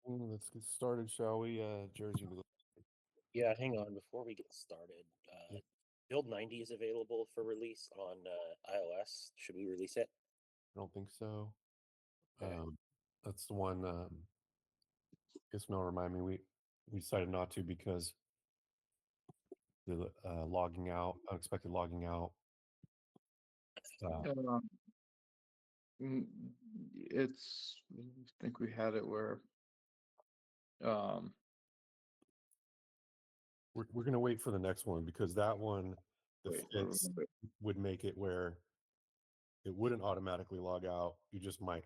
Morning. Let's get started, shall we? Jersey. Yeah, hang on. Before we get started, Yeah, Build 90 is available for release on iOS. Should we release it? I don't think so. Okay. That's the one. Ismail remind me. We decided not to because the logging out, unexpected logging out. Uh, Um, mm, I think we had it where, um, we're gonna wait for the next one because that one, the fix wait, would make it where it wouldn't automatically log out. You just might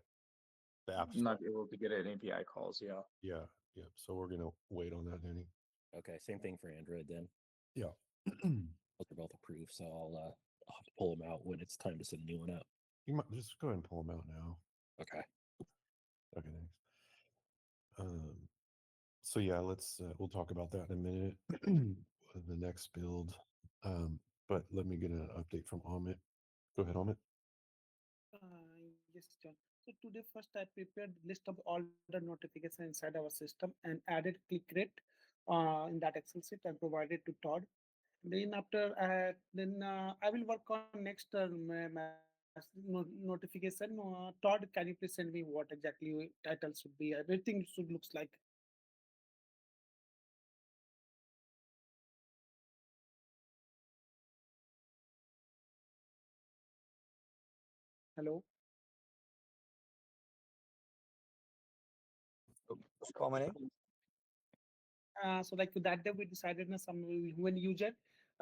the app store. not able to get any API calls. Yeah. Yeah, yeah. So we're gonna wait on that, Danny. Okay, same thing for Android then. Yeah. Those are both approved, so I'll have to pull them out when it's time to send a new one out. You might just go ahead and pull them out now. Okay. Okay, thanks. So yeah, we'll talk about that in a minute. The next build. But let me get an update from Amit. Go ahead, Amit. Yes, John. So today first I prepared list of all the notifications inside our system and added click rate in that Excel sheet and provided to Todd. Then after I will work on next notification. Todd, can you please send me what exactly title should be? Everything should looks like. Hello. Call my name. So like that day we decided na some when user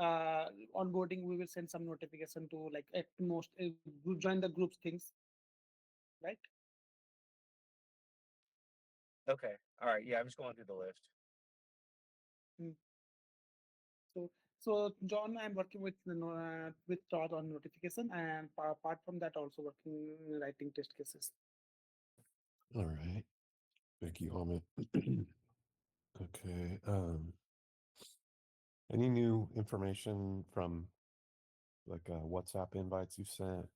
onboarding we will send some notification to like at most join the groups things, right? Okay. All right. Yeah, I'm just going through the list. Mm. So so John, I'm working with Todd on notification and apart from that also working writing test cases. All right. Thank you, Amit. Okay. Any new information from like WhatsApp invites you sent,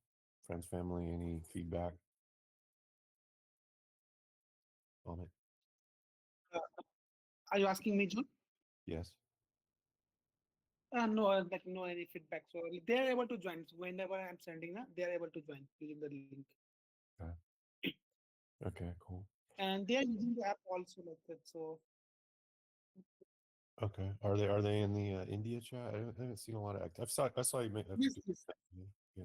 friends, family, any feedback? Amit? Uh, are you asking me, John? Yes. No, like no any feedback. So they are able to join. So whenever I'm sending, they are able to join using the link. Okay. Okay, cool. And they are using the app also like that. So Okay. Are they in the India chat? I haven't seen a lot of I saw you make a yes, few. yes. Yeah.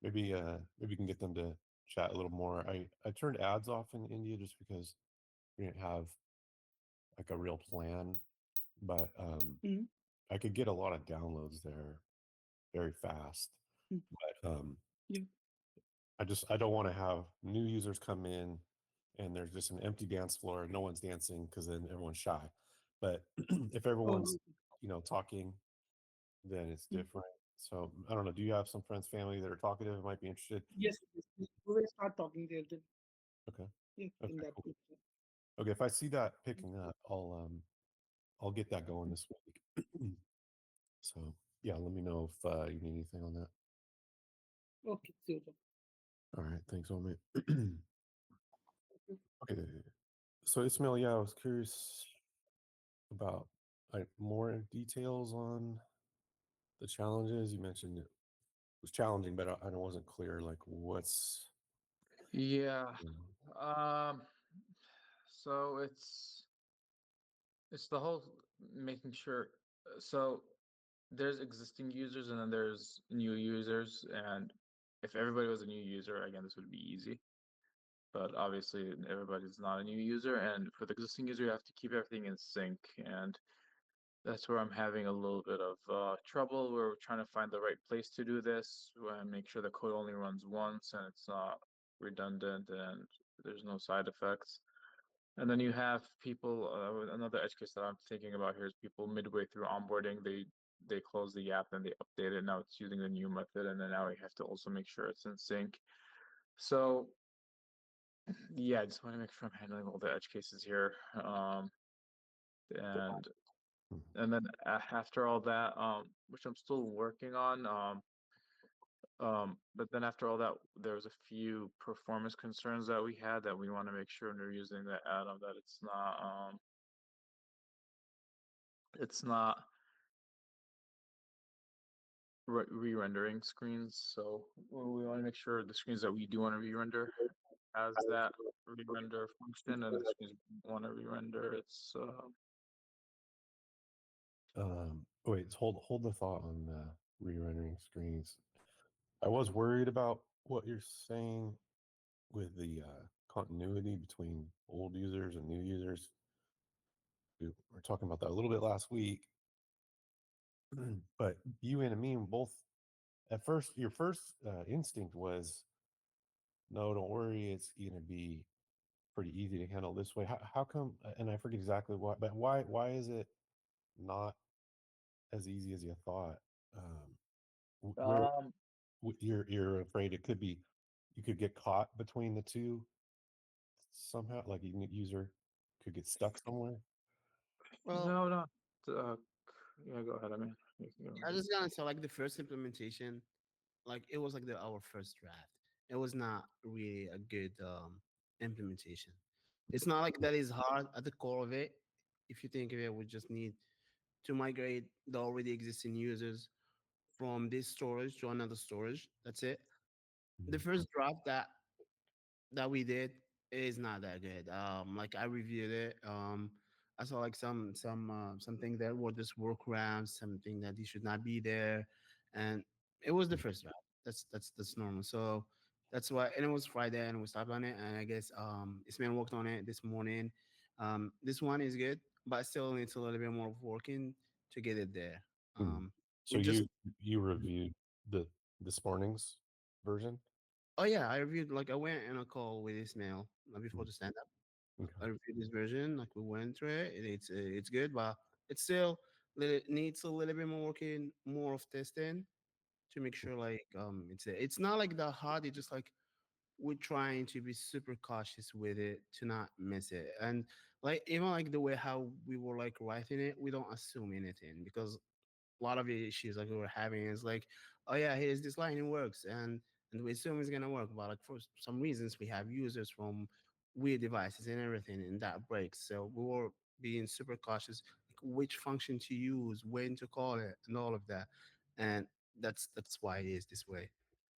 Maybe you can get them to chat a little more. I turned ads off in India just because we didn't have like a real plan, but Mhm. I could get a lot of downloads there very fast. Mm. But Yeah. I don't want to have new users come in and there's just an empty dance floor, no one's dancing because then everyone's shy. But if Oh, everyone's talking, then it's mm. different. So I don't know. Do you have some friends, family that are talkative, might be interested? Yes, yes. We will start talking there then. Okay. Yeah, in Okay. that Cool. group. Okay. If I see that picking up, I'll get that going this week. So yeah, let me know if you need anything on that. Okay, sure. All right. Thanks, Omid. Okay. So Ismail, yeah, I was curious about like more details on the challenges you mentioned. It was challenging, but I wasn't clear. Like, what's Yeah. you Um, so it's the whole making sure. So there's existing users and then there's new users, and if everybody was a new user, again, this would be easy. But obviously, everybody's not a new user, and for the existing user, you have to keep everything in sync, and that's where I'm having a little bit of trouble. We're trying to find the right place to do this and make sure the code only runs once and it's not redundant and there's no side effects. And then you have people, another edge case that I'm thinking about here is people midway through onboarding, they close the app and they update it. Now it's using the new method, and then now we have to also make sure it's in sync. So yeah, I just want to make sure I'm handling all the edge cases here. And Mhm. and then after all that, which I'm still working on, But then after all that, there was a few performance concerns that we had that we want to make sure when we're using the add-on that it's not re-rendering screens. So we want to make sure the screens that we do want to re-render has that re-render function, and the screens we want to re-render, it's Wait, hold the thought on the re-rendering screens. I was worried about what you're saying with the continuity between old users and new users. We were talking about that a little bit last week, but you and Amine both at first, your first instinct was, no, don't worry, it's going to be pretty easy to handle this way. How come? And I forget exactly why, but why is it not as easy as you thought? Where um you're afraid it could be, you could get caught between the two somehow, like a user could get stuck somewhere. Well, no, no. uh yeah, go ahead. I mean, you can go. I just gonna say like the first implementation, like it was like our first draft. It was not really a good implementation. It's not like that is hard at the core of it. If you think of it, we just need to migrate the already existing users from this storage to another storage. That's it. The Mhm. first draft that we did is not that good. Like I reviewed it. I saw like something that were just workarounds, something that they should not be there, and it was the first draft. That's normal. So that's why, and it was Friday, and we stopped on it. And I guess Ismail worked on it this morning. This one is good, but still needs a little bit more working to get it there. Hmm. So We just you reviewed the this morning's version? Oh yeah, I reviewed like I went in a call with Ismail before Mm, the stand up. okay. I reviewed this version, like we went through it. It's good, but it still needs a little bit more working, more of testing to make sure like it's not like that hard. It's just like we're trying to be super cautious with it to not miss it. And like even like the way how we were like writing it, we don't assume anything because a lot of the issues like we were having is like, oh yeah, here's this line, it works, and we assume it's gonna work. But like for some reasons, we have users from weird devices and everything, and that breaks. So we were being super cautious, like which function to use, when to call it, and all of that. And that's why it is this way.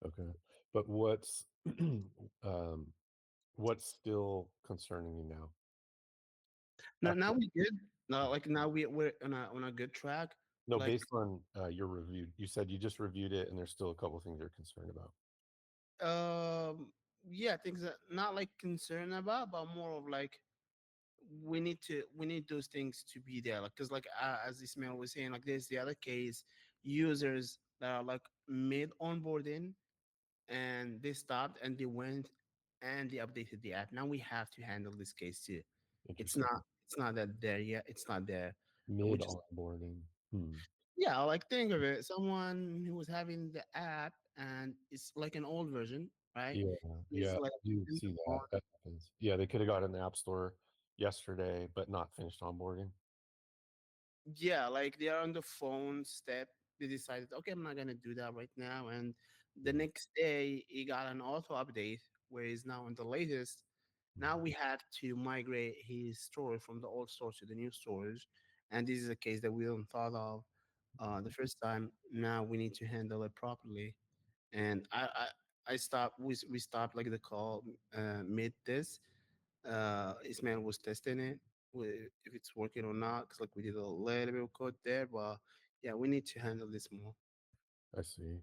Okay. But um what's still concerning you now? Now After we good. Now like now we're on a good track. no, Like based on your review, you said you just reviewed it and there's still a couple things you're concerned about. um yeah, things that not like concerned about, but more of like we need those things to be there like because like as Ismail was saying, like there's the other case users that are like mid onboarding and they stopped and they went and they updated the app. Now we have to handle this case too. it's Interesting. not it's not that there yet, it's not there. We Mid just onboarding. Hmm. yeah, like think of it, someone who was having the app and it's like an old version, right? Yeah, Is yeah, like you in the see that. phone. That happens. Yeah, they could have got in the app store yesterday, but not finished onboarding. Yeah, like they are on the phone step. They decided, okay, I'm not gonna do that right now. And the Mm, next day, he got an auto update where he's now on the latest. Now we have to migrate his storage from the old storage to the new storage, and this is a case that we don't thought of the first time. Now we need to handle it properly. And I stopped. We stopped like the call mid this Ismail was testing it if it's working or not because like we did a little bit of code there, but yeah, we need to handle this more. I see.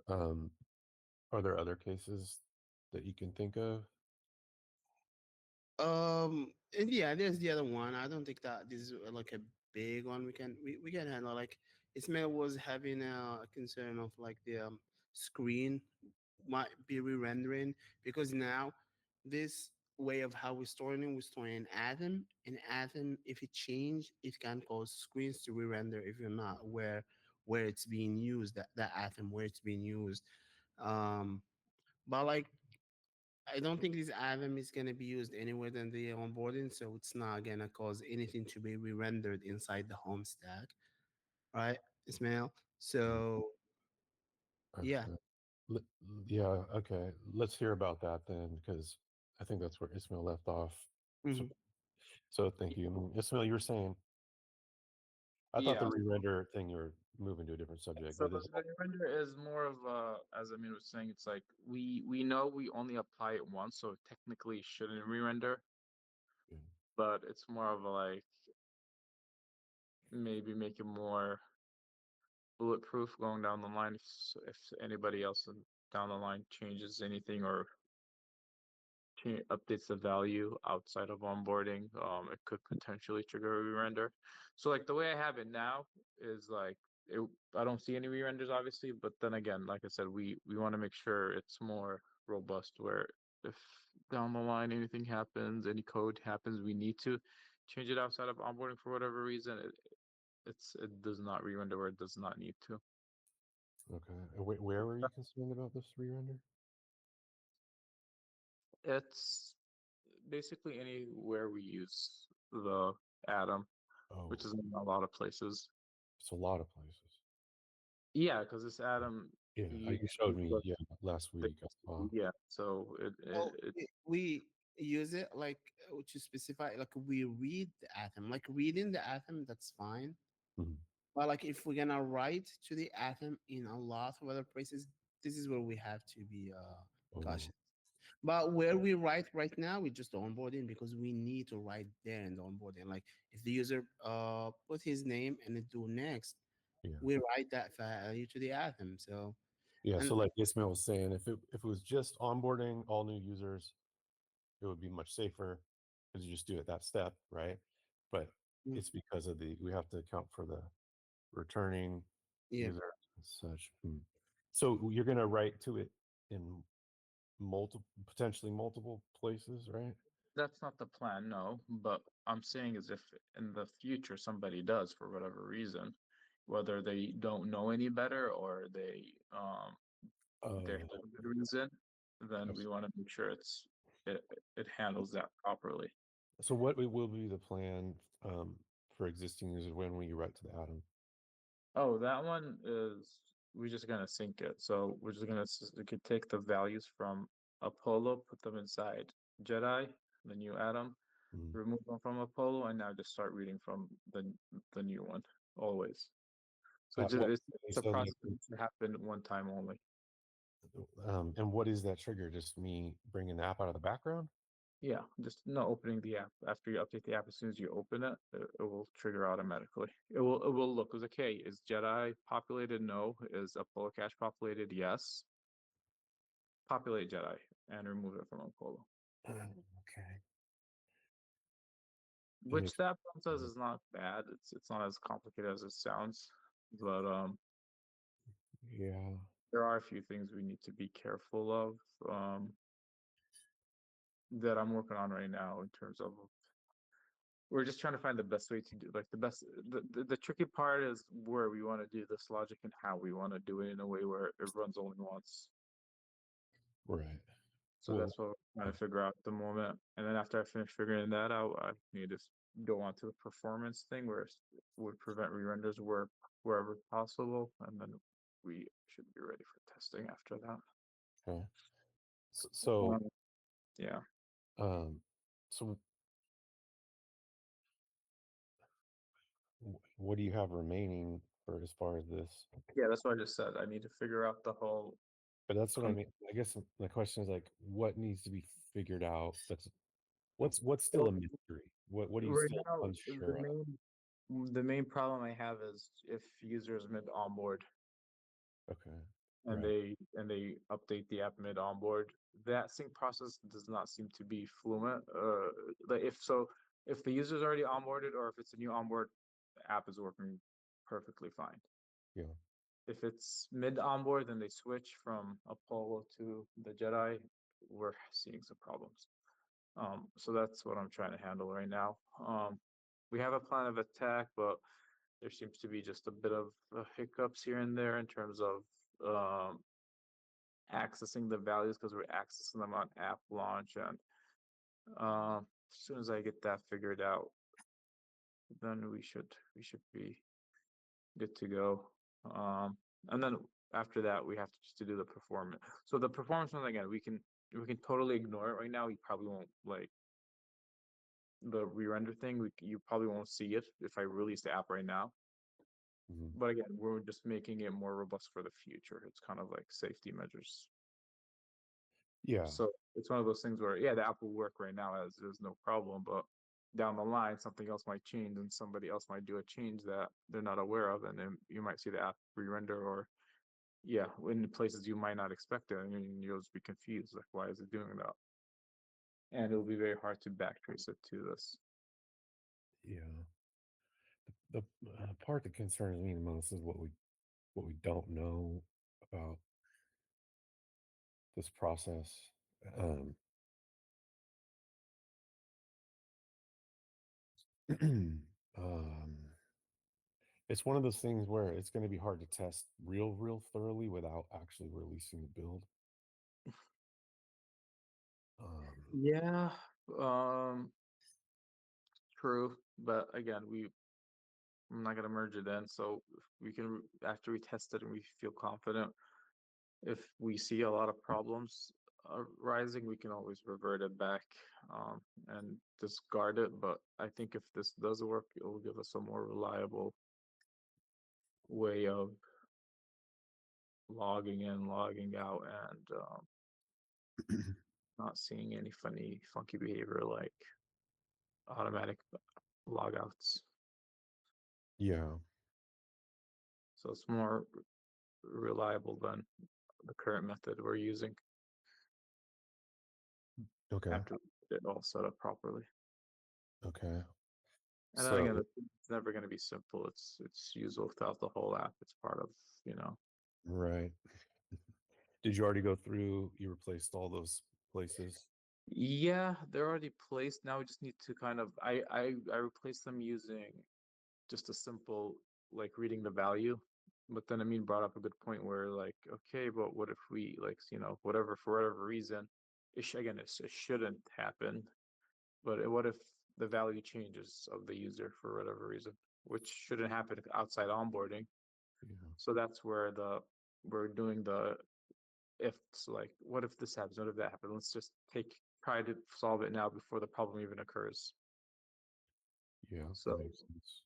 Um, are there other cases that you can think of? And yeah, there's the other one. I don't think that this is like a big one. We can handle like Ismail was having a concern of like the screen might be re-rendering because now this way of how we're storing in Atom. In Atom, if it change, it can cause screens to re-render if you're not aware where it's being used, that Atom where it's being used. Um, but like I don't think this Atom is gonna be used anywhere than the onboarding, so it's not gonna cause anything to be re-rendered inside the home stack, right, Ismail? Mm, So yeah, okay. Yeah, okay. Let's hear about that then, because I think that's where Ismail left off. So, Mhm. so thank you. Ismail, you were saying, I thought the Yeah. re-render thing you were moving to a different subject, So but this, the render is more of as Amin was saying, it's like we know we only apply it once, so technically it shouldn't re-render, yeah. but it's more of a like maybe make it more bulletproof going down the line if anybody else down the line changes anything or updates the value outside of onboarding, it could potentially trigger a re-render. So like the way I have it now is like it, I don't see any re-renders obviously, but then again, like I said, we want to make sure it's more robust where if down the line anything happens, any code happens, we need to change it outside of onboarding for whatever reason, it does not re-render where it does not need to. Okay. And where were you concerned about this re-render? It's basically anywhere we use the atom, Oh, which is in a lot of places. it's a lot of places. Yeah, because this atom, Yeah, you, you showed me, but yeah, last the- week. I saw. yeah, so Well, we use it like to specify, like we read the atom, like reading the atom, that's fine. Mhm. But like if we're gonna write to the atom in a lot of other places, this is where we have to be Oh, cautious. But where we write right now, we just onboarding because we need to write there in the onboarding. Like if the user put his name and then do next, yeah. we write that value to the atom. So Yeah, and so like Ismail was saying, if it was just onboarding all new users, it would be much safer because you just do it that step, right? But Mm. it's because of we have to account for the returning yeah, user and such. So you're gonna write to it in potentially multiple places, right? that's not the plan, no. But I'm saying is if in the future somebody does for whatever reason, whether they don't know any better or they have Oh, a good reason, then we want to make sure it it handles that properly. so what will be the plan for existing users when we write to the atom? Oh, that one is we're just gonna sync it. So we're just gonna we could take the values from Apollo, put them inside Jedi, the new Atom, Mm. remove them from Apollo, and now just start reading from the new one always. So Well, you it's a said like, process that needs to happen one time only. and what is that trigger? Just me bringing the app out of the background? Yeah, just not opening the app. After you update the app, as soon as you open it, it will trigger automatically. It will look as okay. Is Jedi populated? No. Is Apollo cache populated? Yes. Populate Jedi and remove it from Apollo. Okay. And Which that process is not bad. It's not as complicated as it sounds, but yeah. there are a few things we need to be careful of that I'm working on right now in terms of we're just trying to find the best way to do like the best the tricky part is where we want to do this logic and how we want to do it in a way where it runs only once. Right. So Well, that's what we're trying to figure out at the moment. And then after I finish figuring that out, I need to go on to the performance thing where it would prevent re-renders wherever possible, and then we should be ready for testing after that. okay. So, Um, yeah. um, so what do you have remaining for as far as this? Yeah, that's what I just said. I need to figure out the whole But that's what I mean. I guess my question is like, what needs to be figured out? What's still a mystery? What are you right still now unsure of? the main problem I have is if users mid onboard Okay. and Right. they update the app mid onboard, that sync process does not seem to be fluent. Like if the user's already onboarded or if it's a new onboard, the app is working perfectly fine. Yeah. If it's mid onboard, then they switch from Apollo to the Jedi, we're seeing some problems. So that's what I'm trying to handle right now. We have a plan of attack, but there seems to be just a bit of hiccups here and there in terms of accessing the values because we're accessing them on app launch. And as soon as I get that figured out, then we should be good to go. And then after that, we have to just to do the performance. So the performance one again, we can totally ignore it right now. We probably won't like the re-render thing. You probably won't see it if I release the app right now. Mhm. But again, we're just making it more robust for the future. It's kind of like safety measures. Yeah. So it's one of those things where, yeah, the app will work right now as there's no problem, but down the line, something else might change and somebody else might do a change that they're not aware of. And then you might see the app re-render or, yeah, in places you might not expect it. And you'll just be confused. Like, why is it doing that? And it'll be very hard to backtrace it to this. Yeah. The part that concerns me the most is what we don't know about this process. Um, um, it's one of those things where it's going to be hard to test real thoroughly without actually releasing the build. Yeah, true. But again, I'm not gonna merge it in, so if we can after we test it and we feel confident. If we see a lot of problems rising, we can always revert it back and discard it. But I think if this does work, it will give us a more reliable way of logging in, logging out, and not seeing any funky behavior like automatic logouts. Yeah. So it's more reliable than the current method we're using Okay. after we get it all set up properly. Okay. And then So again, it's never going to be simple. It's usable throughout the whole app. It's part of, right. Did you already go through? You replaced all those places? Yeah, they're already placed. Now we just need to kind of I replace them using just a simple like reading the value. But then Amin brought up a good point where like, okay, but what if we like, whatever for whatever reason, again, it shouldn't happen. But what if the value changes of the user for whatever reason, which shouldn't happen outside onboarding. Yeah. So that's where we're doing the ifs, like what if this happens, what if that happens? Let's just try to solve it now before the problem even occurs. Yeah. So That makes sense.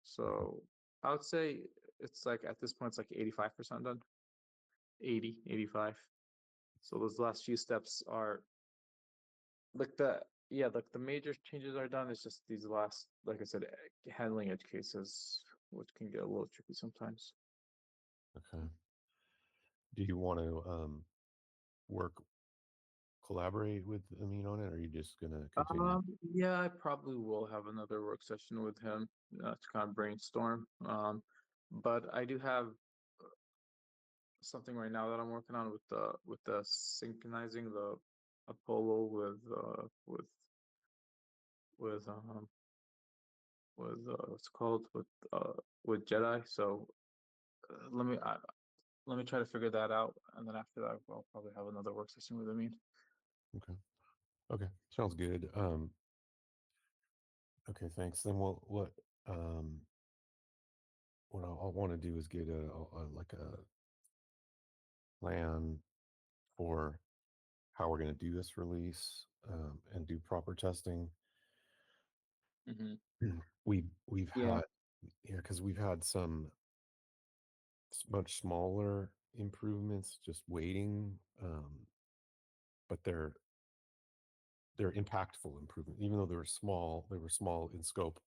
so I would say it's like at this point it's like 85% done. 80, 85. So those last few steps are like the major changes are done. It's just these last, like I said, handling edge cases, which can get a little tricky sometimes. Okay. Do you want to work collaborate with Amin on it, or are you just gonna continue? Yeah, I probably will have another work session with him to kind of brainstorm. But I do have something right now that I'm working on with the synchronizing the Apollo with what's it called with Jedi. So let me try to figure that out, and then after that, I'll probably have another work session with Amin. Okay. Okay. Sounds good. Okay. Thanks. Then um what I want to do is get like a plan for how we're going to do this release and do proper testing. We've Yeah, had because we've had some much smaller improvements just waiting, but they're impactful improvement even though they were small in scope.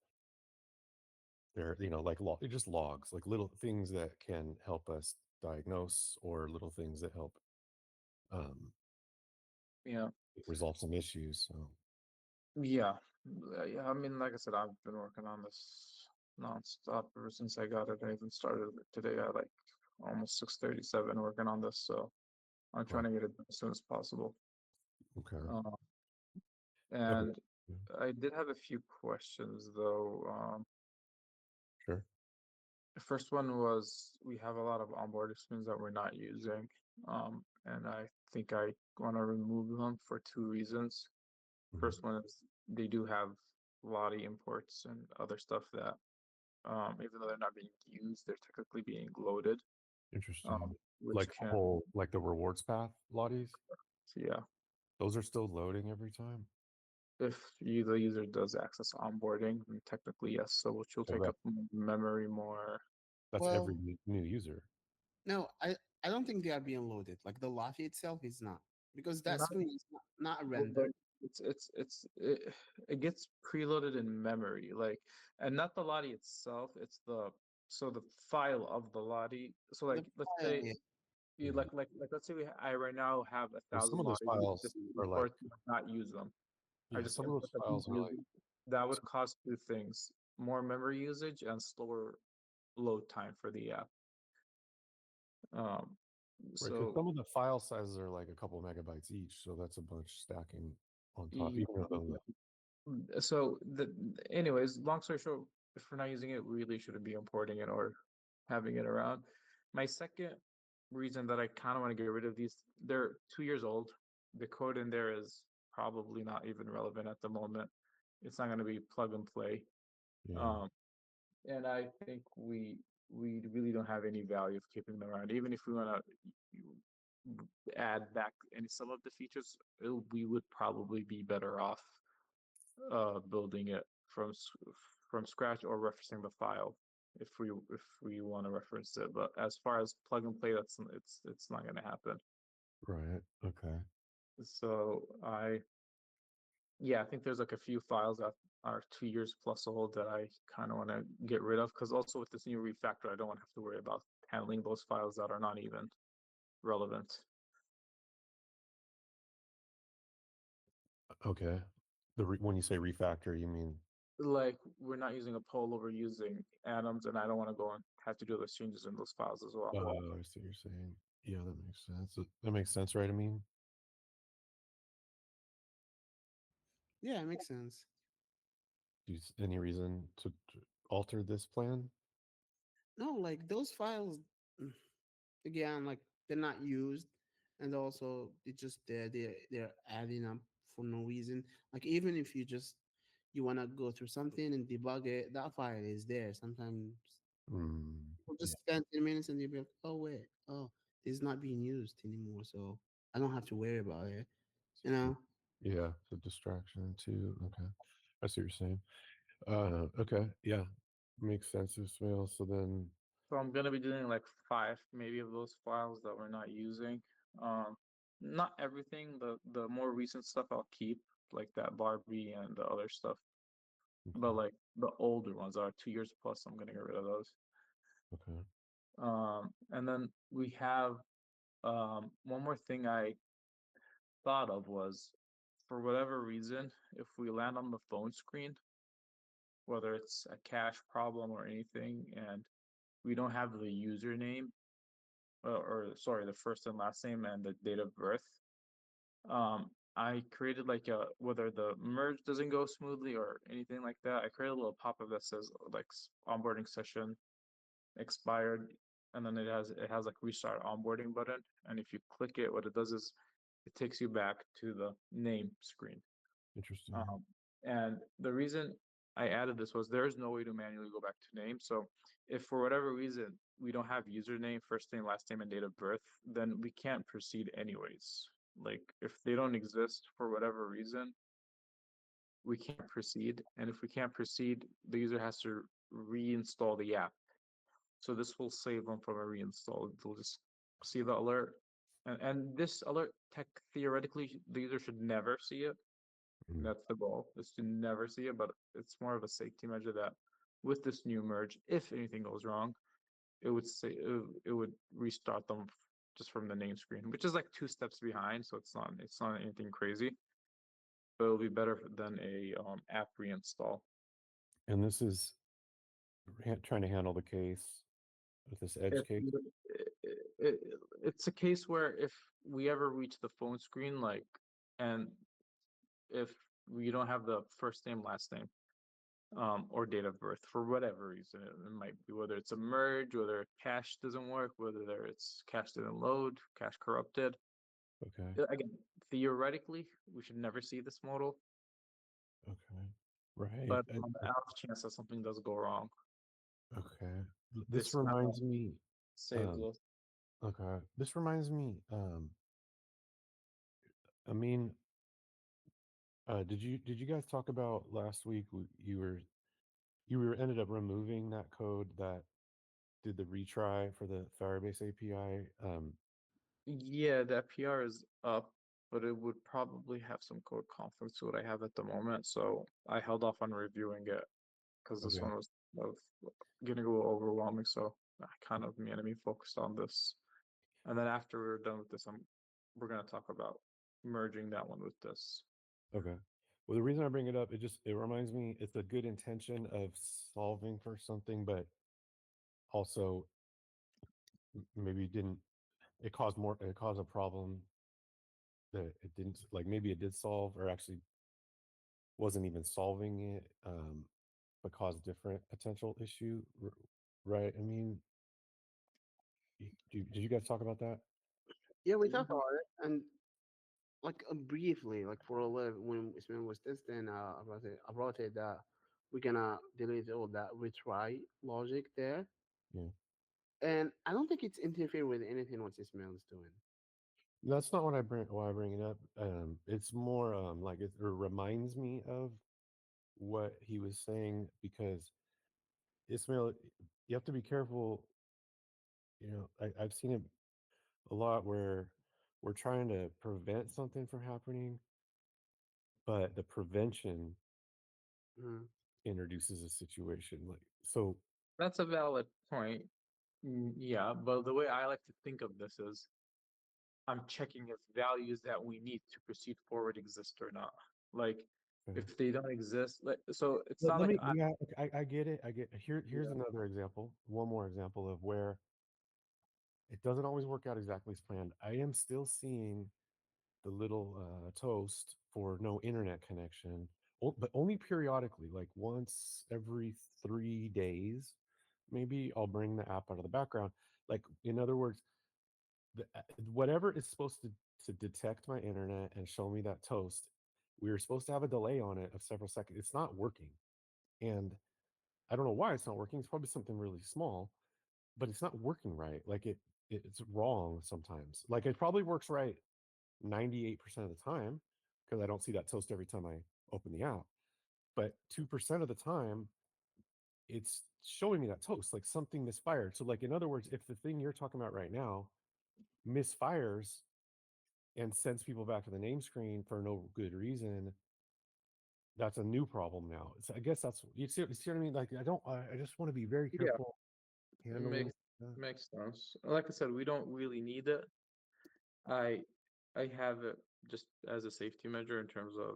They're like just logs, like little things that can help us diagnose or little things that help um, yeah, resolve some issues. So yeah, yeah. I mean, like I said, I've been working on this nonstop ever since I got it. I even started it today at like almost 6:37 working on this, so I'm wow. trying to get it done as soon as possible. Okay. Uh, Okay. and Yeah, I did have a few questions though. sure. The first one was we have a lot of onboard screens that we're not using, and I think I want to remove them for two reasons. Mhm. First one is they do have Lottie imports and other stuff that, even though they're not being used, they're technically being loaded. Interesting. which Like the can, whole, like the rewards path lotties, yeah, those are still loading every time. if the user does access onboarding, then technically yes, so which will Yeah, take but up memory more. that's Well, every new user. no, I don't think they are being loaded. Like the lottery itself is not, because that Not screen is not well, rendered. it gets preloaded in memory, like, and not the lottie itself, it's the file of the lottie. So The like let's file, say yeah. you Yeah. like let's say I right now have Well, some 1,000 of those lotties files just are like, or to not use them. I yeah, just some of those input them files to are use like, them. That would cause two things: more memory usage and slower load time for the app. Um, right, because so some of the file sizes are like a couple megabytes each, so that's a bunch stacking on top. e- Even though so anyways, long story short, if we're not using it, we really shouldn't be importing it or having it around. My second reason that I kind of want to get rid of these, they're 2 years old. The code in there is probably not even relevant at the moment. It's not going to be plug and play. yeah, Um, and I think we really don't have any value of keeping them around. Even if we want to add back any some of the features, we would probably be better off building it from scratch or referencing the file if we want to reference it. But as far as plug and play, it's not going to happen. right, okay, So I think there's like a few files that are 2 years plus old that I kind of want to get rid of, because also with this new refactor, I don't want to have to worry about handling those files that are not even relevant. okay. When you say refactor, you mean Like we're not using a poll, we're using atoms, and I don't want to go and have to do those changes in those files as well. oh, I see what you're saying. Yeah, that makes sense. That makes sense, right? I mean, Yeah, it makes sense. any reason to alter this plan? No, like those files, mm, again, like they're not used, and also they're just there. They're adding up for no reason. Like even if you want to go through something and debug it, that file is there. Sometimes we'll Yeah, just spend 10 minutes and you'll be like, oh wait, oh, it's not being used anymore, so I don't have to worry about it. You know? yeah. So distraction too. Okay, I see what you're saying. Okay, yeah, makes sense, Ismail. So then, So I'm gonna be doing like 5 maybe of those files that we're not using. Um, Not everything. The more recent stuff I'll keep, like that Barbie and the other stuff. But okay, like the older ones that are 2 years plus, I'm gonna get rid of those. okay, And then we have one more thing I thought of was, for whatever reason, if we land on the phone screen, whether it's a cache problem or anything, and we don't have the username, or sorry, the first and last name and the date of birth. I created like a, whether the merge doesn't go smoothly or anything like that, I created a little pop-up that says like onboarding session expired, and then it has like restart onboarding button, and if you click it, what it does is it takes you back to the name screen. interesting. And the reason I added this was there is no way to manually go back to name. So if for whatever reason we don't have username, first name, last name, and date of birth, then we can't proceed anyways. Like if they don't exist for whatever reason, we can't proceed. And if we can't proceed, the user has to reinstall the app. So this will save them from a reinstall. They'll just see the alert. And this alert theoretically, the user should never see it. Mm, That's the goal, is to never see it, but it's more of a safety measure that with this new merge, if anything goes wrong, it would say it would restart them just from the name screen, which is like 2 steps behind, so it's not anything crazy, but it'll be better than a app reinstall. And this is trying to handle the case with this edge It, case. it, it's a case where if we ever reach the phone screen, like, and if we don't have the first name, last name, or date of birth for whatever reason. It might be whether it's a merge, whether cache doesn't work, whether it's cache didn't load, cache corrupted. Okay, Again, theoretically, we should never see this modal, okay, right. but on the off chance that something does go wrong, Okay, this this kind of reminds me. saves Um, us. Okay. This reminds me, I mean, did you guys talk about last week? You were ended up removing that code that did the retry for the Firebase API. Yeah, that PR is up, but it would probably have some code conflicts to what I have at the moment. So I held off on reviewing it because this Okay. one was of getting a little overwhelming. So I kind of me and me focused on this. And then after we're done with this, we're gonna talk about merging that one with this. Okay. Well, the reason I bring it up, it reminds me it's a good intention of solving for something, but also maybe didn't it caused a problem that it didn't like maybe it did solve or actually wasn't even solving it, but caused different potential issue, right? I mean, did you guys talk about that? Yeah, we talked about it, and like briefly, like for a little, when Ismail was testing, about it that we're gonna delete all that retry logic there, Yeah. and I don't think it's interfere with anything what Ismail is doing. That's not why I bring it up. It's more like it reminds me of what he was saying because Ismail, you have to be careful. I've seen it a lot where we're trying to prevent something from happening, but the prevention Mm. introduces a situation like so. That's a valid point. Yeah, but the way I like to think of this is I'm checking if values that we need to proceed forward exist or not. Like Okay. if they don't exist, like so it's not Let like me. Yeah, I get it. I get. Here's yeah. another example. One more example of where it doesn't always work out exactly as planned. I am still seeing the little toast for no internet connection, but only periodically, like once every 3 days. Maybe I'll bring the app out of the background. Like in other words, whatever is supposed to detect my internet and show me that toast, we were supposed to have a delay on it of several seconds. It's not working, and I don't know why it's not working. It's probably something really small, but it's not working right. Like it's wrong sometimes. Like it probably works right 98% of the time because I don't see that toast every time I open the app. But 2% of the time, it's showing me that toast, like something misfired. So, like in other words, if the thing you're talking about right now misfires and sends people back to the name screen for no good reason, that's a new problem now. So I guess that's you see what I mean. Like I just want to be very Yeah, careful it handling. makes sense. Like I said, we don't really need it. I I have it just as a safety measure in terms of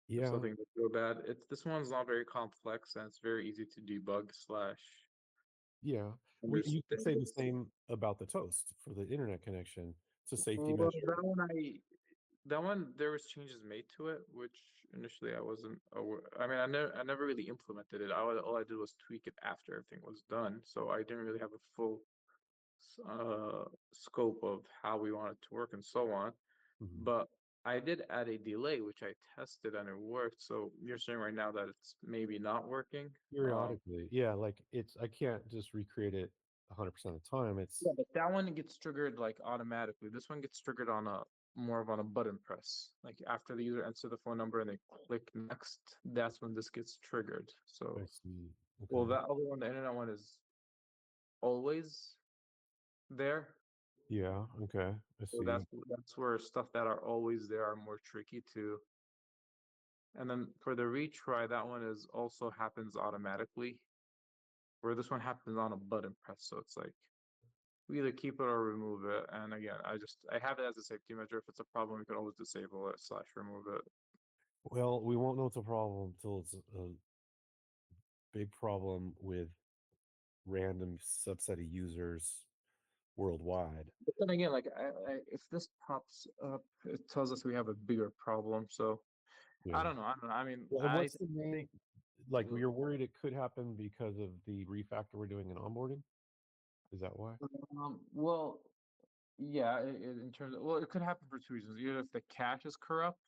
if Yeah, something would go bad. It's this one's not very complex and it's very easy to debug slash yeah. You could understand. say the same about the toast for the internet connection. It's a safety Well, measure. that one there was changes made to it, which initially I wasn't aware. I mean, I never really implemented it. All I did was tweak it after everything was done, so I didn't really have a full scope of how we want it to work and so on. Mhm. But I did add a delay, which I tested and it worked. So you're saying right now that it's maybe not working. Periodically, yeah, like I can't just recreate it 100% of the time. It's Yeah, but that one gets triggered like automatically. This one gets triggered on a more of on a button press. Like after the user enters the phone number and they click next, that's when this gets triggered. I So, see. well, Okay. that other one, the internet one, is always there. Yeah. Okay. I So see. that's where stuff that are always there are more tricky to. And then for the retry, that one is also happens automatically. Where this one happens on a button press. So it's like we either keep it or remove it. And again, I have it as a safety measure. If it's a problem, we can always disable it slash remove it. Well, we won't know it's a problem until it's a big problem with random subset of users worldwide. But then again, like if this pops up, it tells us we have a bigger problem. So Yeah. I don't know. I don't know. I mean, Well, and I what's the main? think Like we are worried it could happen because of the refactor we're doing in onboarding. Is that why? well, yeah, in terms of, well, it could happen for two reasons. Either if the cache is corrupt,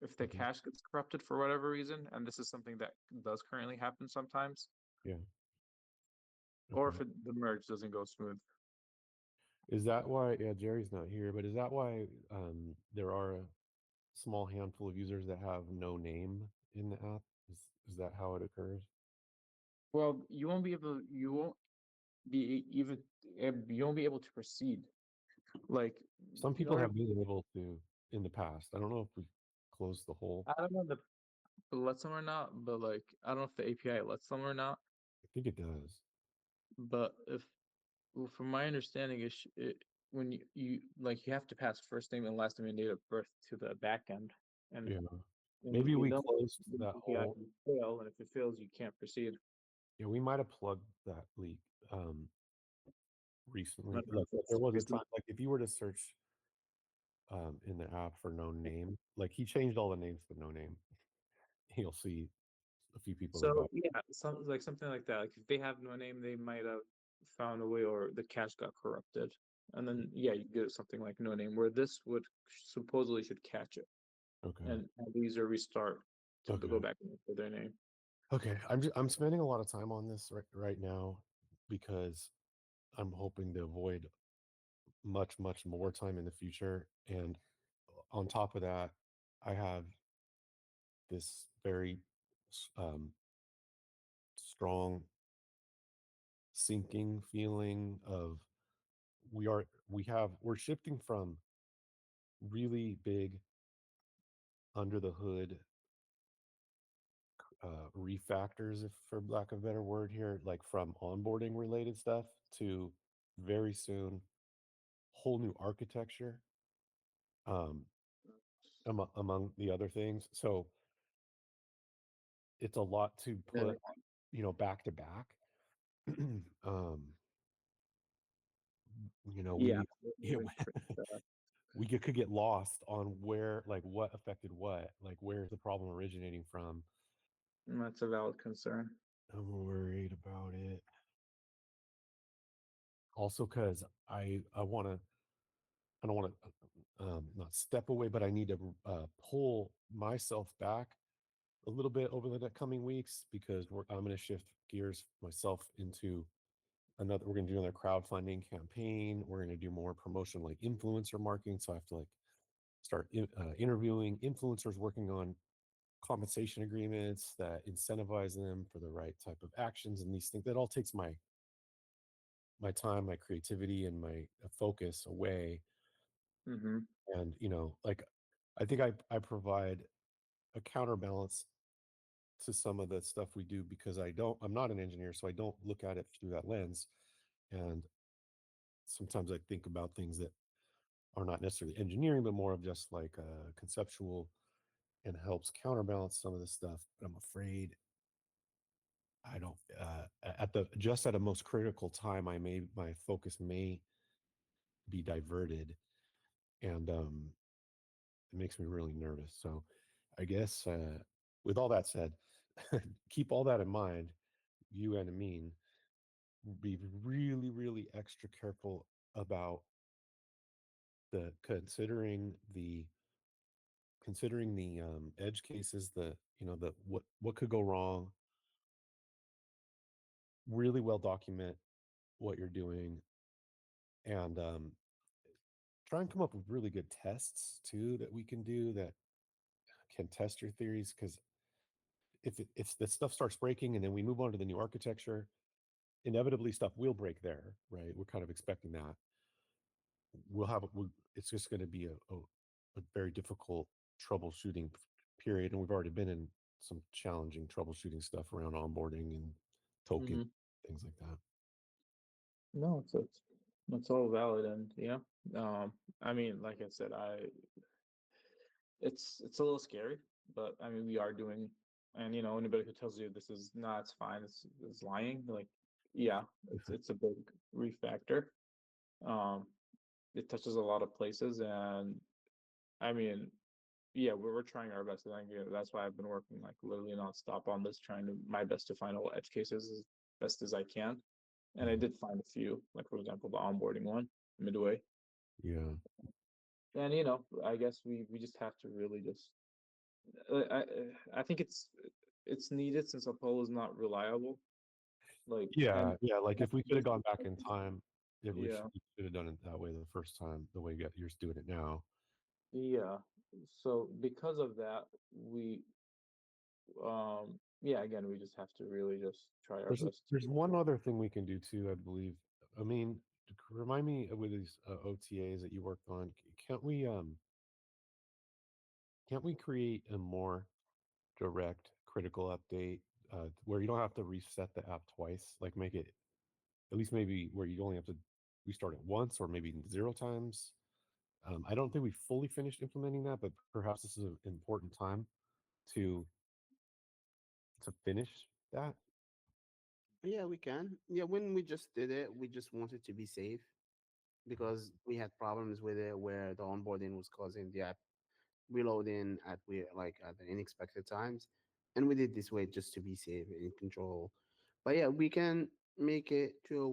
if the Mhm. cache gets corrupted for whatever reason, and this is something that does currently happen sometimes, Yeah. or Okay. if the merge doesn't go smooth. Is that why? Yeah, Jerry's not here, but is that why there are a small handful of users that have no name in the app? Is that how it occurs? Well, you won't be even you won't be able to proceed. Like Some in people order, have been able to in the past. I don't know if we closed the hole. I don't know if it lets them or not, but like I don't know if the API lets them or not. I think it does. But if well, from my understanding, when you like you have to pass first name and last name and date of birth to the back end, and Yeah. if Maybe you we don't, closed the that API hole. will fail, and if it fails, you can't proceed. Yeah, we might have plugged that leak I recently. don't know Like if that's there was a recent. time, like if you were to search in the app for no name, like he changed all the names to no name. You'll see a few people that So got. yeah, something like that. Like if they have no name, they might have found a way, or the cache got corrupted, and then yeah, you get something like no name, where this would supposedly should catch it Okay. and have the user restart to go Okay. back and look for their name. Okay. I'm spending a lot of time on this right now because I'm hoping to avoid much more time in the future. And on top of that, I have this very um, strong sinking feeling of we're shifting from really big under the hood refactors, if for lack of a better word here, like from onboarding related stuff to very soon whole new architecture, um, among the other things. So it's a lot to Really? put, back to back. um, Yeah. we yeah, could get lost on where, like, what affected what, like where's the problem originating from. That's a valid concern. I'm worried about it. Also, because I don't want to not step away, but I need to pull myself back a little bit over the coming weeks because I'm going to shift gears myself into another. We're going to do another crowdfunding campaign. We're going to do more promotion, like influencer marketing. So I have to like start interviewing influencers, working on compensation agreements that incentivize them for the right type of actions and these things. That all takes my time, my creativity, and my focus away. Mm-hmm. And like I think I provide a counterbalance to some of the stuff we do because I'm not an engineer, so I don't look at it through that lens. And sometimes I think about things that are not necessarily engineering, but more of just like conceptual, and helps counterbalance some of the stuff. But I'm afraid I don't at the just at a most critical time, my focus may be diverted, and it makes me really nervous. So I guess with all that said, keep all that in mind. You and Amine, be really, really extra careful about the considering the edge cases, the the what could go wrong. Really well document what you're doing, and try and come up with really good tests too that we can do that can test your theories. Because if the stuff starts breaking and then we move on to the new architecture, inevitably stuff will break there, right? We're kind of expecting that. It's just going to be a very difficult troubleshooting period, and we've already been in some challenging troubleshooting stuff around onboarding and token, Mm-hmm. things like that. No, it's all valid, and yeah. I mean, like I said, it's a little scary, but I mean, we are doing, and anybody who tells you this is not, it's fine, is lying. Like, yeah, it's a big refactor. Um, it touches a lot of places, and I mean, yeah, we're trying our best. And I think that's why I've been working like literally nonstop on this, trying to my best to find all edge cases as best as I can. And I did find a few, like for example, the onboarding one midway. Yeah. And I guess we just have to really just. I think it's needed since Apollo is not reliable. Like, and Yeah, like if we could have gone back in time, Yeah, Yeah. we should have done it that way the first time, the way you're doing it now. Yeah. So because of that, we yeah, again, we just have to really just try our best to There's one other thing we can do too, I believe. I mean, remind me with these OTAs that you worked on. Can't we create a more direct critical update where you don't have to reset the app twice? Like make it at least maybe where you only have to restart it once or maybe zero times. I don't think we fully finished implementing that, but perhaps this is an important time to finish that. Yeah, we can. Yeah, when we just did it, we just wanted to be safe because we had problems with it where the onboarding was causing the app reloading at we like at the unexpected times, and we did this way just to be safe and in control. But yeah, we can make it to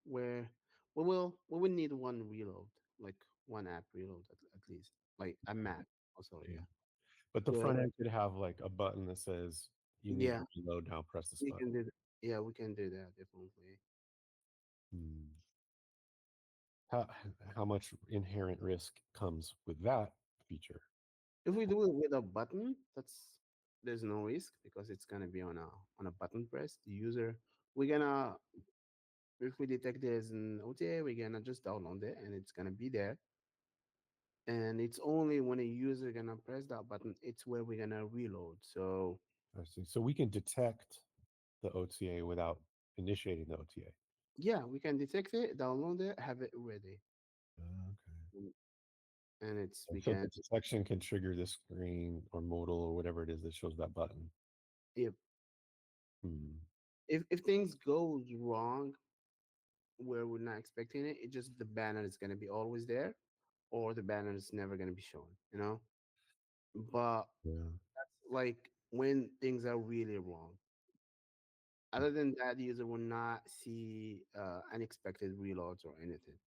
where we will need one reload, like one app reload at least, like a map. Oh, sorry, Yeah. yeah, But the yeah, front end could have like a button that says you need yeah. to reload now, press this We button. can do that. Yeah, we can do that definitely. Hmm. How how much inherent risk comes with that feature? If we do it with a button, there's no risk because it's gonna be on a button press. The user, we're gonna if we detect there's an OTA, we're gonna just download it and it's gonna be there. And it's only when a user gonna press that button, it's where we're gonna reload. So I see. So we can detect the OTA without initiating the OTA. yeah, we can detect it, download it, have it ready, Okay. Mm, and it's And we so the can detection can trigger the screen or modal or whatever it is that shows that button. if Hmm. if things goes wrong where we're not expecting it, it just the banner is gonna be always there, or the banner is never gonna be shown. But Yeah. like when things are really wrong. Other than that, the user will not see unexpected reloads or anything.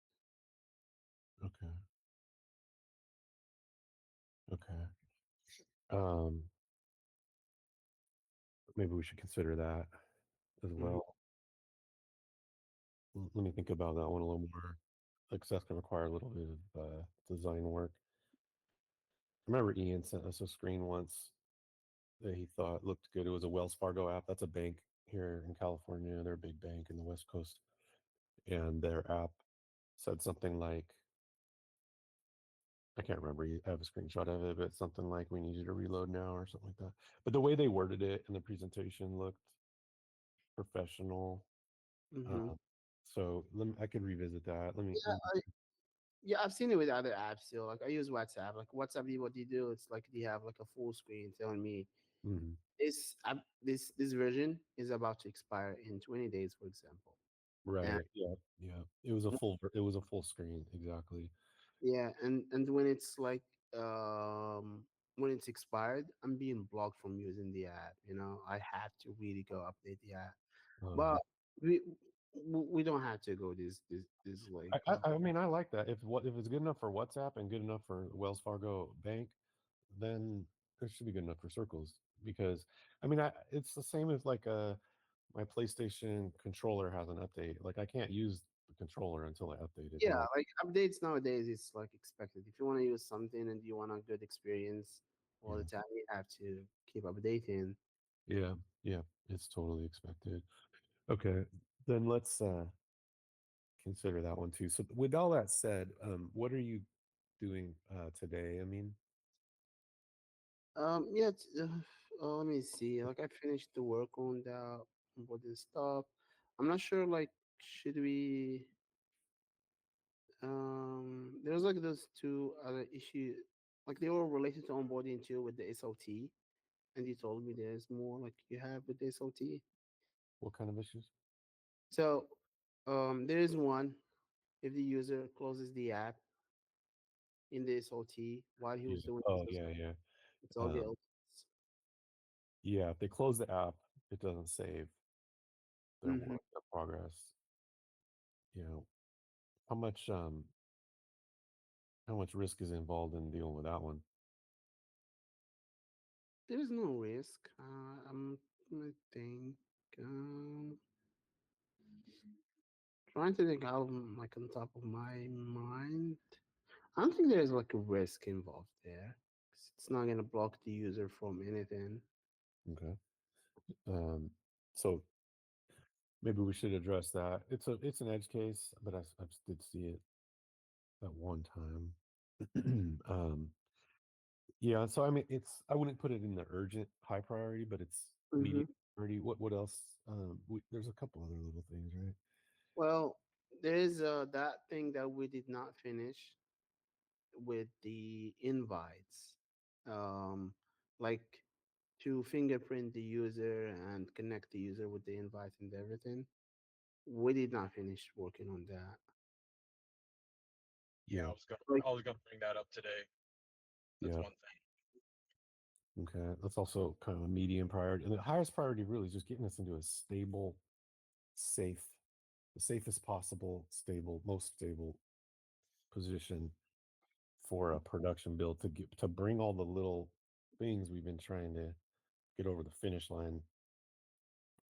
Okay. Okay. Um, maybe we should consider that as Mhm. well. Let me think about that one a little more. Like, 'cause that's gonna require a little bit of design work. I remember Ian sent us a screen once that he thought looked good. It was a Wells Fargo app. That's a bank here in California. They're a big bank in the West Coast, and their app said something like, I can't remember. I have a screenshot of it, but something like we need you to reload now or something like that. But the way they worded it in the presentation looked professional. Mhm. Uh, so I could revisit that. Yeah, yeah, I've seen it with other apps too. Like I use WhatsApp. Like WhatsApp, what they do, it's like they have like a full screen telling me Mhm. this version is about to expire in 20 days, for example. And Right. Yeah. Yeah. It was a full screen. Exactly. yeah, and when it's expired, I'm being blocked from using the app. I have to really go update the app. But Um, we we don't have to go this like I mean, I like that. If it's good enough for WhatsApp and good enough for Wells Fargo Bank, then it should be good enough for Circles. Because I mean, it's the same as like my PlayStation controller has an update. Like I can't use the controller until I update it. yeah, like updates nowadays it's like expected. If you want to use something and you want a good experience all the Yeah, time, you have to keep updating. yeah, yeah. It's totally expected. Okay, then let's consider that one too. So with all that said, what are you doing today? I mean, Yeah, let me see. Like I finished the work on the onboarding stuff. I'm not sure. Like, should we? There's like those two other issues. Like they were related to onboarding too with the SOT, and you told me there's more like you have with the SOT. what kind of issues? So, there is one if the user closes the app in the SOT while he Yeah. was doing Oh, this, yeah, yeah. it's all the Um, elements. yeah, if they close the app, it doesn't save their Hmm. work, their progress. You know, how much um how much risk is involved in dealing with that one? There is no risk. I think. Um, Trying to think out of like on top of my mind. I don't think there's like a risk involved there. 'Cause it's not gonna block the user from anything. Okay. So maybe we should address that. It's an edge case, but I did see it at one time. Yeah, so I mean, I wouldn't put it in the urgent high priority, but it's Hmm. medium priority. What else? There's a couple other little things, right? Well, there is that thing that we did not finish with the invites, um, like to fingerprint the user and connect the user with the invite and everything. We did not finish working on that. Yeah, Like, I was gonna bring that up today. That's yeah. one thing. Okay, that's also kind of a medium priority, and the highest priority really is just getting us into a stable, safe, the safest possible, stable, most stable position for a production build to bring all the little things we've been trying to get over the finish line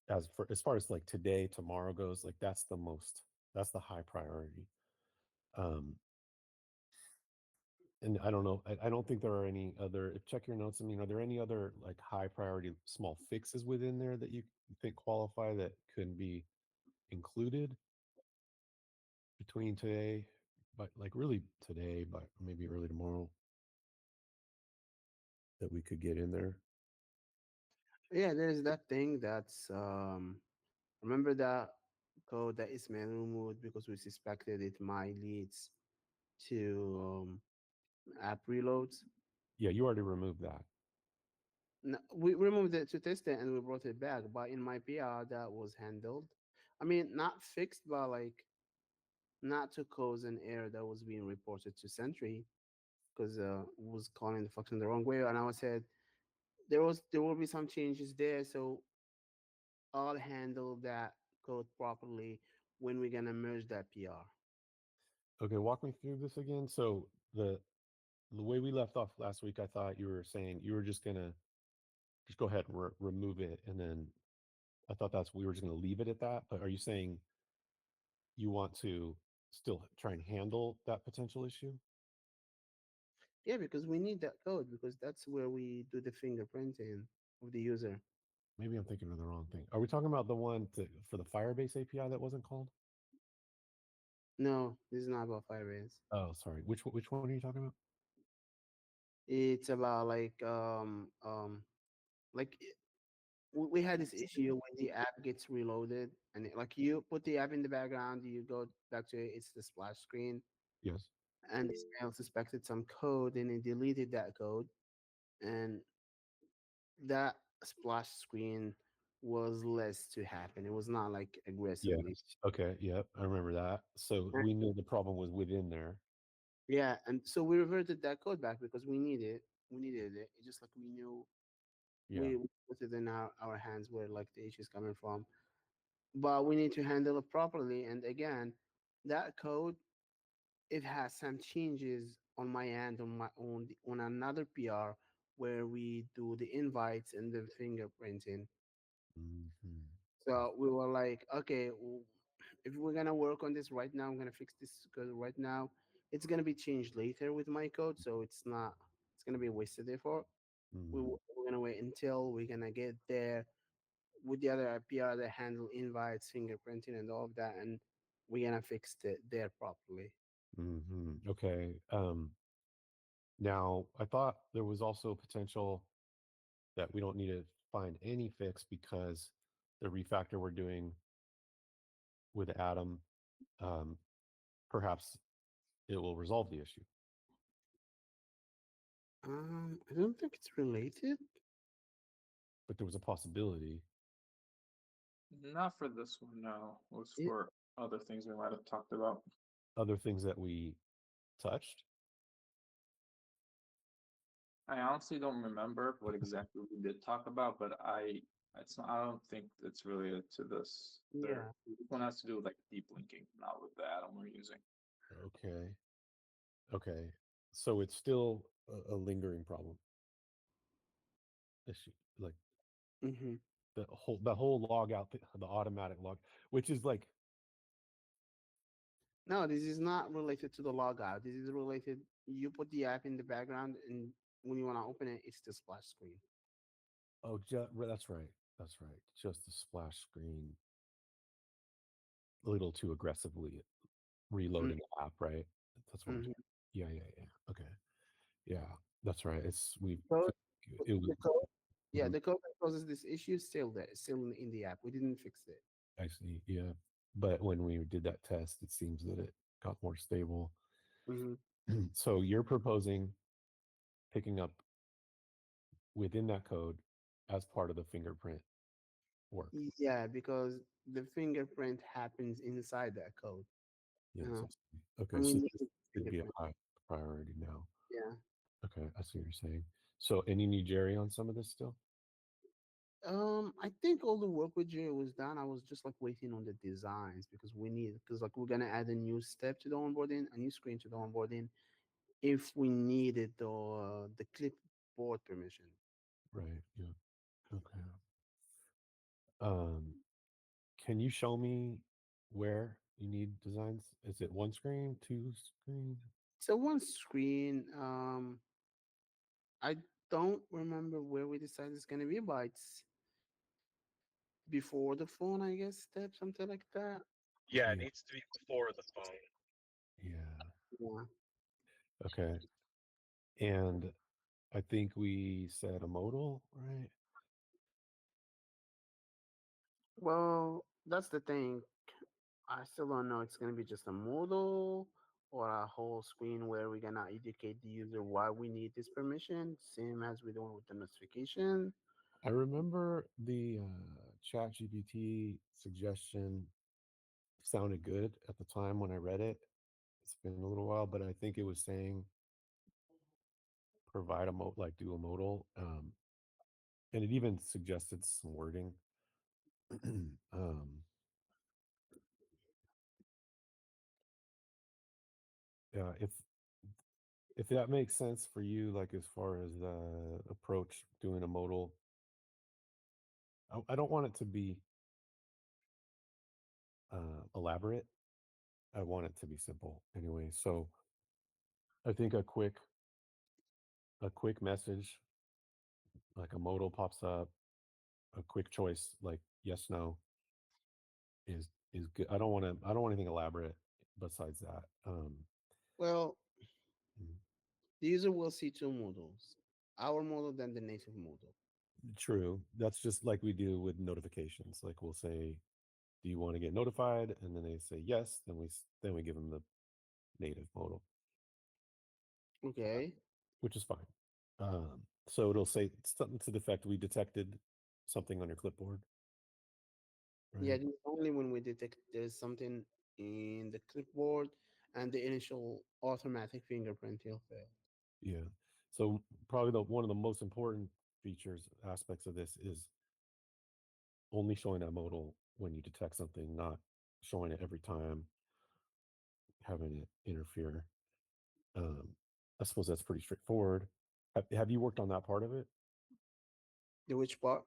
as far as like today tomorrow goes, like that's the high priority. um and I don't know, I don't think there are any other, check your notes, I mean, are there any other like high priority small fixes within there that you think qualify that can be included between today, but like really today, but maybe early tomorrow, that we could get in there? yeah, there's that thing that's remember that code that Ismail removed because we suspected it might lead to app reloads. Yeah, you already removed that. No, we removed it to test it and we brought it back, but in my PR that was handled. I mean, not fixed, but like not to cause an error that was being reported to Sentry because was calling the function the wrong way, and I was said there will be some changes there, so I'll handle that code properly when we're gonna merge that PR. Okay, walk me through this again. So the way we left off last week, I thought you were saying you were just gonna just go ahead and remove it, and then I thought that's we were just gonna leave it at that. But are you saying you want to still try and handle that potential issue? Yeah, because we need that code because that's where we do the fingerprinting of the user. Maybe I'm thinking of the wrong thing. Are we talking about the one for the Firebase API that wasn't called? No, this is not about Firebase. Oh, sorry. Which one are you talking about? It's about like we had this issue when the app gets reloaded and like you put the app in the background, you go back to it, it's the splash screen, Yes. and Ismail suspected some code and it deleted that code, and that splash screen was less to happen. It was not like Yes. aggressively. Okay. Yep. I remember that. So And- we knew the problem was within there. yeah, and so we reverted that code back because we needed it. We needed it. It's just like we knew Yeah. we put it in our hands where like the issue is coming from. But we need to handle it properly. And again, that code, it has some changes on my end on my own on another PR where we do the invites and the fingerprinting. Hmm. So we were like, okay, if we're gonna work on this right now, I'm gonna fix this because right now it's gonna be changed later with my code, so it's gonna be wasted effort. Hmm. We're gonna wait until we're gonna get there with the other PR that handle invites, fingerprinting, and all of that, and we're gonna fix it there properly. Hmm. Okay. Now I thought there was also potential that we don't need to find any fix because the refactor we're doing with Atom, um, perhaps it will resolve the issue. I don't think it's related. But there was a possibility. Not for this one, no. It was Yeah. for other things we might have talked about. Other things that we touched. I honestly don't remember what exactly we did talk about, but I don't think it's related to this. Yeah. This one has to do with like deep linking, not with the atom we're using. Okay. Okay. So it's still a lingering problem issue. Like Hmm. the whole log out, the automatic log, which is like No, this is not related to the logout. This is related. You put the app in the background, and when you want to open it, it's the splash screen. Oh, that's right. That's right. Just the splash screen, a little too aggressively reloading the app, right? That's what we're Mm-hmm. doing. Yeah, yeah, yeah. Okay. Yeah, that's right. It's we. So It was. the code, yeah, Mhm. the code that causes this issue is still there, it's still in the app. We didn't fix it. I see. Yeah, but when we did that test, it seems that it got more stable. Mm-hmm. So you're proposing picking up within that code as part of the fingerprint work. Yeah, because the fingerprint happens inside that code. Yes. Uh, I see. Okay. and we So need this the should be a fingerprint. priority now. Yeah. Okay. I see what you're saying. So, and you need Jerry on some of this still? I think all the work with Jerry was done. I was just like waiting on the designs because like we're gonna add a new step to the onboarding, a new screen to the onboarding if we needed the clipboard permission. Right. Yeah. Okay. Um, can you show me where you need designs? Is it one screen, two screen? So one screen, I don't remember where we decided it's gonna be, but it's before the phone, I guess, step, something like that. Yeah, it Yeah. needs to be before the phone. Yeah. Yeah. Okay. And I think we said a modal, right? Well, that's the thing. I still don't know. It's gonna be just a modal or a whole screen where we're gonna educate the user why we need this permission, same as we're doing with the notification. I remember the chat GPT suggestion sounded good at the time when I read it. It's been a little while, but I think it was saying provide a like do a modal. And it even suggested some wording. um, yeah, if that makes sense for you, like as far as the approach doing a modal, I don't want it to be elaborate. I want it to be simple anyway. So I think a quick message, like a modal pops up, a quick choice like yes, no is good. I don't want anything elaborate besides that. Well, Mm, the user will see two modals, our model, then the native model. true. That's just like we do with notifications. Like we'll say, "Do you want to get notified?" And then they say yes. Then we give them the native modal, Okay. which is fine. So it'll say something to the effect, "We detected something on your clipboard," Yeah, right? this is only when we detect there's something in the clipboard and the initial automatic fingerprint will fail. Yeah. So probably one of the most important features aspects of this is only showing that modal when you detect something, not showing it every time, having it interfere. Um, I suppose that's pretty straightforward. Have you worked on that part of it The which part?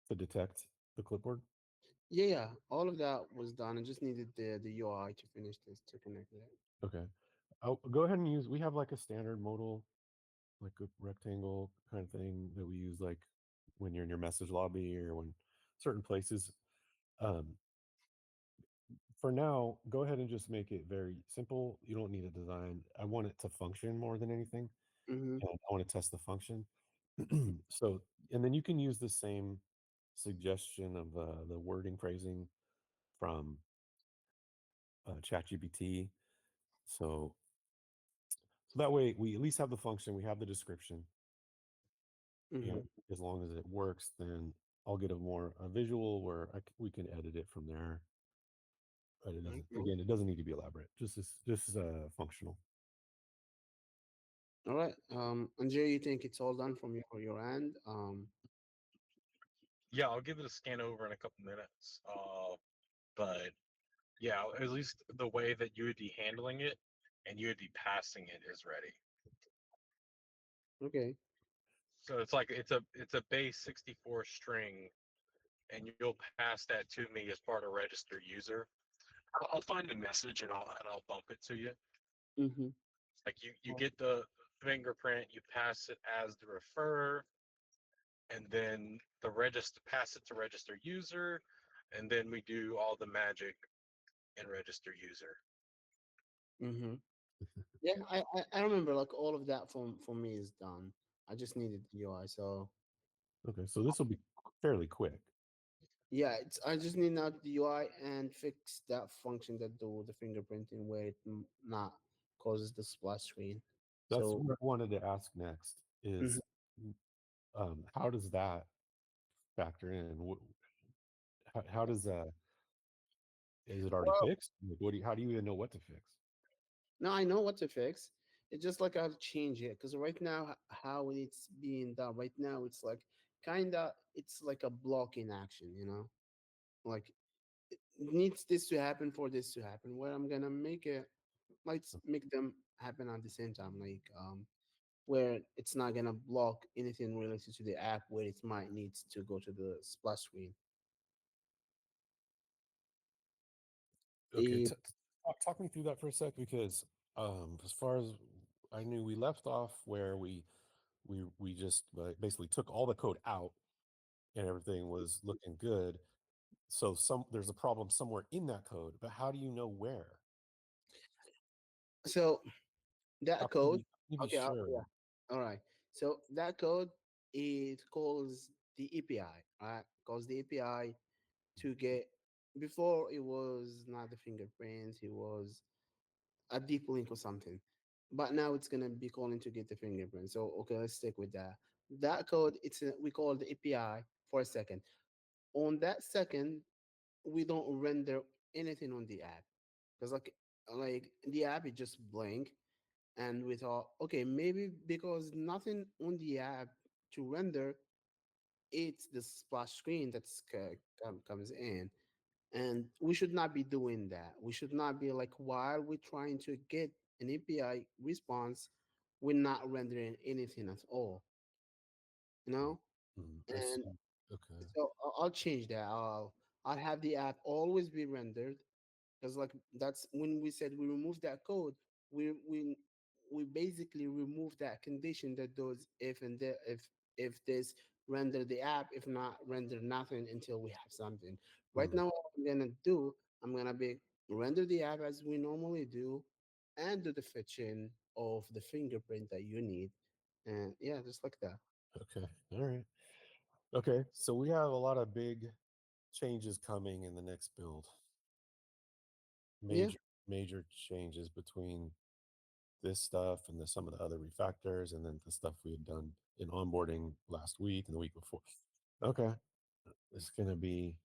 to detect the clipboard? Yeah, yeah, all of that was done. I just needed the UI to finish this to connect it. Okay. I'll go ahead and use. We have like a standard modal, like a rectangle kind of thing that we use, like when you're in your message lobby or when certain places. Um, for now, go ahead and just make it very simple. You don't need a design. I want it to function more than anything. Mm-hmm. And I want to test the function. So, and then you can use the same suggestion of the wording phrasing from ChatGPT. So that way we at least have the function, we have the description, Mm-hmm. and as long as it works, then I'll get a visual where we can edit it from there. But it doesn't. Okay. Again, it doesn't need to be elaborate. Just functional. All right. Andrea, you think it's all done from your end? Yeah, I'll give it a scan over in a couple minutes. But yeah, at least the way that you would be handling it and you would be passing it is ready. Okay. So it's a base 64 string, and you'll pass that to me as part of register user. I'll find a message and I'll bump it to you. Mm-hmm. Like you Oh. get the fingerprint, you pass it as the refer, and then the register pass it to register user, and then we do all the magic in register user. Mm-hmm. Yeah, I remember like all of that for me is done. I just needed the UI. So Okay, so this will be fairly quick. yeah, I just need now the UI and fix that function that do the fingerprinting where it not causes the splash screen. That's So what I wanted to ask next Mhm. is how does that factor in? How does is it already well, fixed? Like, how do you even know what to fix? now I know what to fix. It's just like I'll change it because right now how it's being done right now it's like kinda it's like a blocking action, you know, like it needs this to happen for this to happen. Where I'm gonna make it, let's make them happen at the same time, like where it's not gonna block anything related to the app where it might need to go to the splash screen. Okay, Eh, talk me through that for a sec because as far as I knew, we left off where we just basically took all the code out and everything was looking good. So there's a problem somewhere in that code, but how do you know where? so How that can code, you be okay, sure? yeah, all right. So that code it calls the API, right? Calls the API to get before it was not the fingerprint, it was a deep link or something. But now it's gonna be calling to get the fingerprint. So okay, let's stick with that. That code, we call the API for a second. On that second, we don't render anything on the app because like the app is just blank, and we thought okay maybe because nothing on the app to render, it's the splash screen that's comes in, and we should not be doing that. We should not be like while we're trying to get an API response, we're not rendering anything at all, you know. I And see. Okay. so I'll change that. I'll have the app always be rendered because like that's when we said we remove that code, we basically remove that condition that does if and if this render the app, if not render nothing until we have something. Right Hmm. now what I'm gonna do, I'm gonna be render the app as we normally do and do the fetching of the fingerprint that you need, and yeah, just like that. Okay. All right. Okay. So we have a lot of big changes coming in the next build. Yeah. Major changes between this stuff and some of the other refactors, and then the stuff we had done in onboarding last week and the week before. Okay, it's gonna be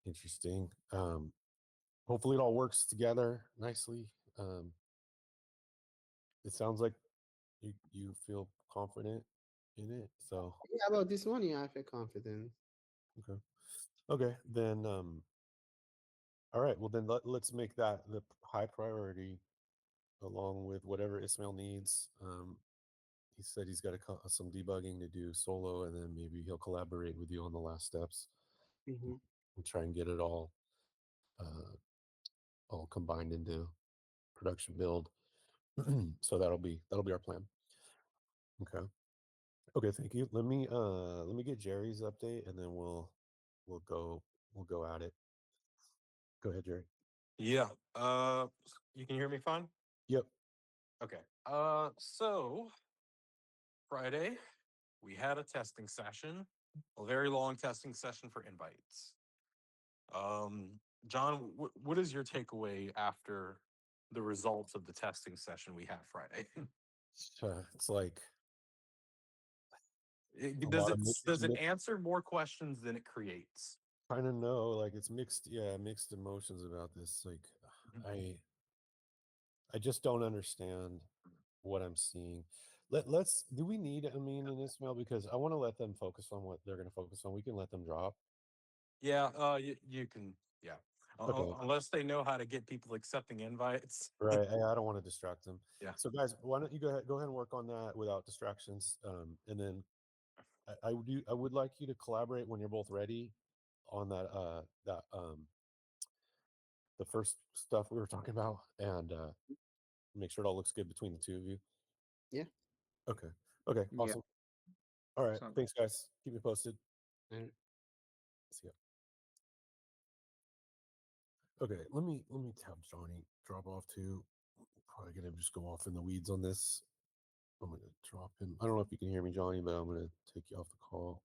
interesting. Hopefully, it all works together nicely. Um, it sounds like you feel confident in it. So Yeah, about this one, yeah, I feel confident. okay, okay, then all right. Well, then let's make that the high priority, along with whatever Ismail needs. He said he's got some debugging to do solo, and then maybe he'll collaborate with you on the last steps Hmm. and try and get it uh, all combined into production build. So that'll be our plan. Okay. Okay. Thank you. Let me get Jerry's update, and then we'll go we'll go at it. Go ahead, Jerry. Yeah. You can hear me fine? Yep. Okay. So Friday, we had a testing session, a very long testing session for invites. Um, John, what is your takeaway after the results of the testing session we had Friday? It's like a Does lot it of does it answer more questions than it creates? kind of know, like it's mixed. Yeah, mixed emotions about this. Like I I just don't understand what I'm seeing. Let's do we need Amine and Ismail because I want to let them focus on what they're going to focus on. We can let them drop. Yeah, you can, yeah. Okay. Unless they know how to get people accepting invites. Right. I don't want to distract them. Yeah. So guys, why don't you go ahead and work on that without distractions. And then I would like you to collaborate when you're both ready on that the first stuff we were talking about and make sure it all looks good between the two of you? Yeah. Okay. Okay. Yeah. Awesome. All right. Sounds Thanks, guys. Keep me posted. And See ya. Okay. Let me have Johnny drop off too. Probably gonna just go off in the weeds on this. I'm gonna drop him. I don't know if you can hear me, Johnny, but I'm gonna take you off the call.